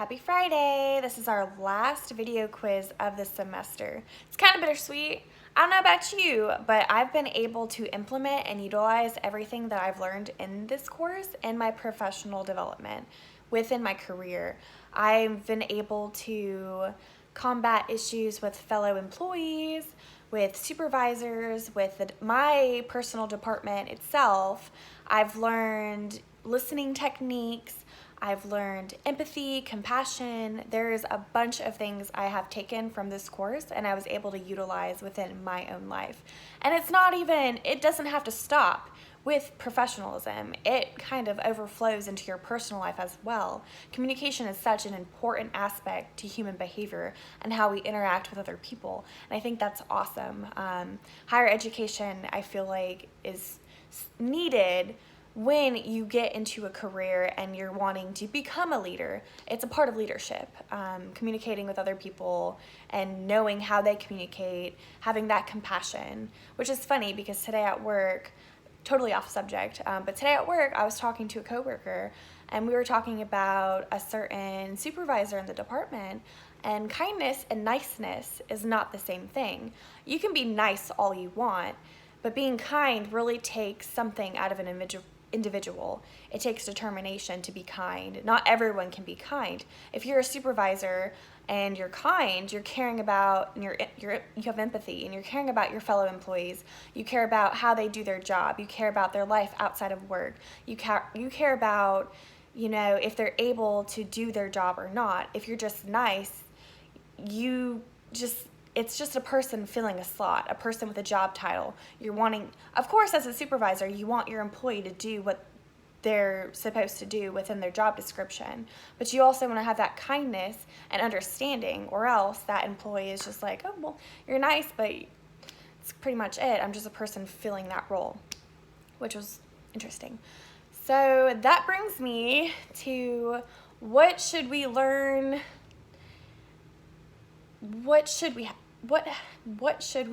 happy Friday. This is our last video quiz of the semester. It's kind of bittersweet. I don't know about you, but I've been able to implement and utilize everything that I've learned in this course in my professional development within my career. I've been able to combat issues with fellow employees, with supervisors, with my personal department itself. I've learned listening techniques. I've learned empathy, compassion. There's a bunch of things I have taken from this course and I was able to utilize within my own life. And it doesn't have to stop with professionalism. It kind of overflows into your personal life as well. Communication is such an important aspect to human behavior and how we interact with other people. And I think that's awesome. Higher education, I feel like, is needed when you get into a career and you're wanting to become a leader. It's a part of leadership, communicating with other people and knowing how they communicate, having that compassion, which is funny because today at work, totally off subject, but today at work I was talking to a coworker and we were talking about a certain supervisor in the department, and kindness and niceness is not the same thing. You can be nice all you want, but being kind really takes something out of an individual. It takes determination to be kind. Not everyone can be kind. If you're a supervisor and you're kind, you're caring about, and you have empathy, and you're caring about your fellow employees. You care about how they do their job. You care about their life outside of work. You care about, if they're able to do their job or not. If you're just nice, it's just a person filling a slot, a person with a job title. Of course, as a supervisor, you want your employee to do what they're supposed to do within their job description. But you also want to have that kindness and understanding, or else that employee is just like, oh, well, you're nice, but it's pretty much it. I'm just a person filling that role, which was interesting. So that brings me to what should we learn? What should we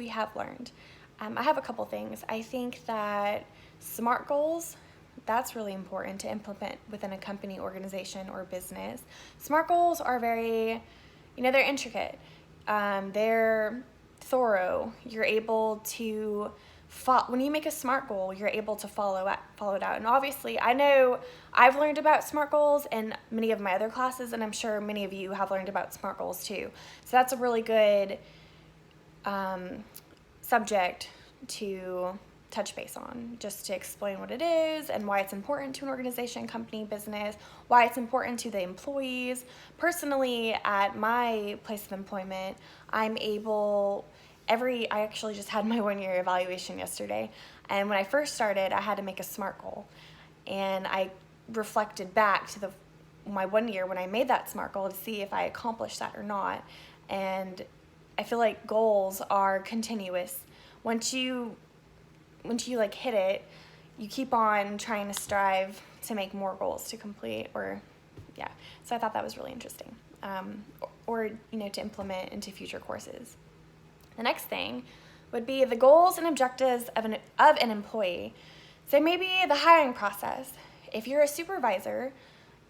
have learned? I have a couple things. I think that SMART goals, that's really important to implement within a company, organization, or business. SMART goals are very, they're intricate. They're thorough. You're able to when you make a SMART goal, you're able to follow it out. And obviously, I know I've learned about SMART goals in many of my other classes, and I'm sure many of you have learned about SMART goals too. So that's a really good subject to touch base on, just to explain what it is and why it's important to an organization, company, business, why it's important to the employees. Personally, at my place of employment, I actually just had my 1 year evaluation yesterday, and when I first started, I had to make a SMART goal, and I reflected back to my 1 year when I made that SMART goal to see if I accomplished that or not. And I feel like goals are continuous. Once you hit it, you keep on trying to strive to make more goals to complete, so I thought that was really interesting, or to implement into future courses. The next thing would be the goals and objectives of an employee. So maybe the hiring process. If you're a supervisor,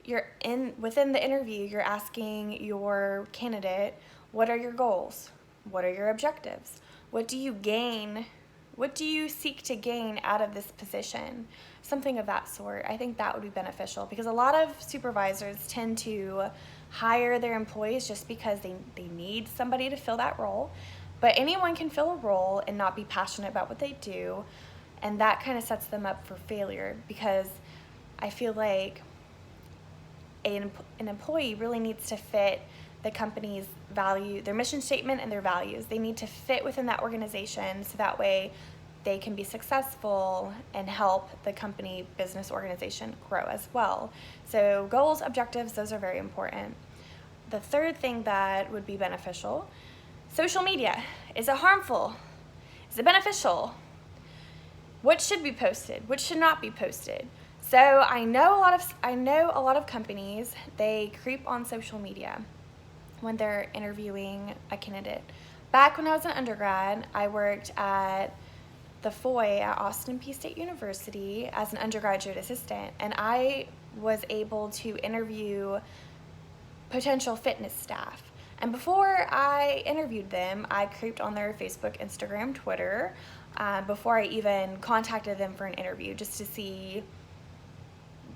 within the interview, you're asking your candidate, what are your goals? What are your objectives? What do you gain? What do you seek to gain out of this position? Something of that sort. I think that would be beneficial because a lot of supervisors tend to hire their employees just because they need somebody to fill that role. But anyone can fill a role and not be passionate about what they do, and that kind of sets them up for failure, because I feel like an employee really needs to fit the company's value, their mission statement, and their values. They need to fit within that organization so that way they can be successful and help the company, business, organization grow as well. So goals, objectives, those are very important. The third thing that would be beneficial: social media. Is it harmful? Is it beneficial? What should be posted? What should not be posted? So I know a lot of companies, they creep on social media when they're interviewing a candidate. Back when I was an undergrad, I worked at the FOI at Austin Peay State University as an undergraduate assistant, and I was able to interview potential fitness staff. And before I interviewed them, I creeped on their Facebook, Instagram, Twitter, before I even contacted them for an interview, just to see.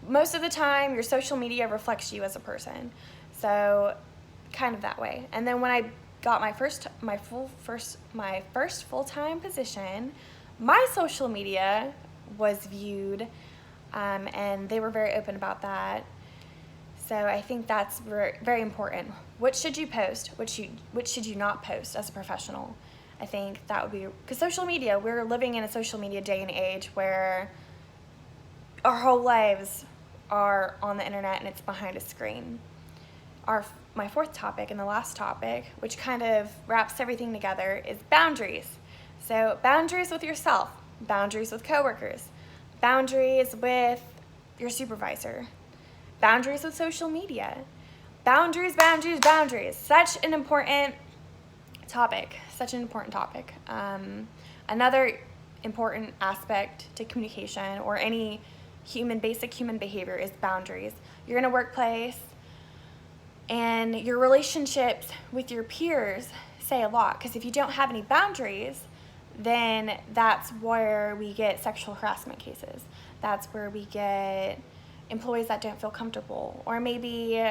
Most of the time, your social media reflects you as a person, so kind of that way. And then when I got my first full-time position, my social media was viewed, and they were very open about that. So I think that's very, very important. What should you post? What should you not post as a professional? I think that would be, because social media, we're living in a social media day and age where our whole lives are on the internet and it's behind a screen. My fourth topic and the last topic, which kind of wraps everything together, is boundaries. So boundaries with yourself, boundaries with coworkers, boundaries with your supervisor, boundaries with social media, boundaries. Such an important topic. Another important aspect to communication or any basic human behavior is boundaries. You're in a workplace, and your relationships with your peers say a lot, because if you don't have any boundaries, then that's where we get sexual harassment cases. That's where we get employees that don't feel comfortable, or maybe,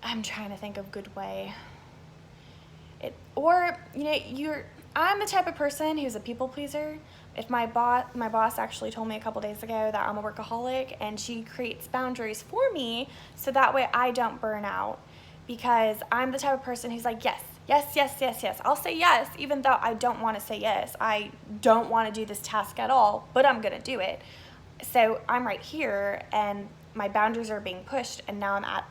I'm trying to think of a good way. I'm the type of person who's a people pleaser. If my boss actually told me a couple days ago that I'm a workaholic, and she creates boundaries for me so that way I don't burn out, because I'm the type of person who's like, yes. I'll say yes, even though I don't want to say yes. I don't want to do this task at all, but I'm going to do it. So I'm right here, and my boundaries are being pushed, and now I'm at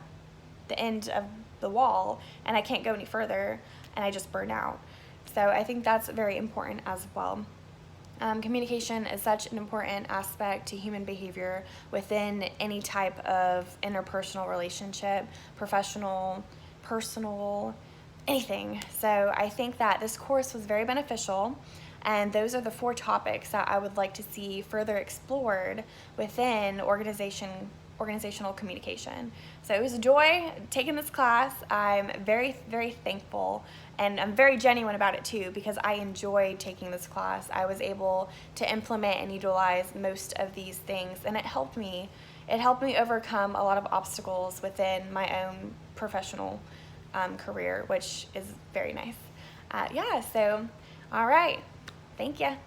the end of the wall, and I can't go any further, and I just burn out. So I think that's very important as well. Communication is such an important aspect to human behavior within any type of interpersonal relationship, professional, personal, anything. So I think that this course was very beneficial, and those are the 4 topics that I would like to see further explored within organizational communication. So it was a joy taking this class. I'm very, very thankful, and I'm very genuine about it too, because I enjoyed taking this class. I was able to implement and utilize most of these things, and it helped me. It helped me overcome a lot of obstacles within my own professional career, which is very nice. So all right, thank you.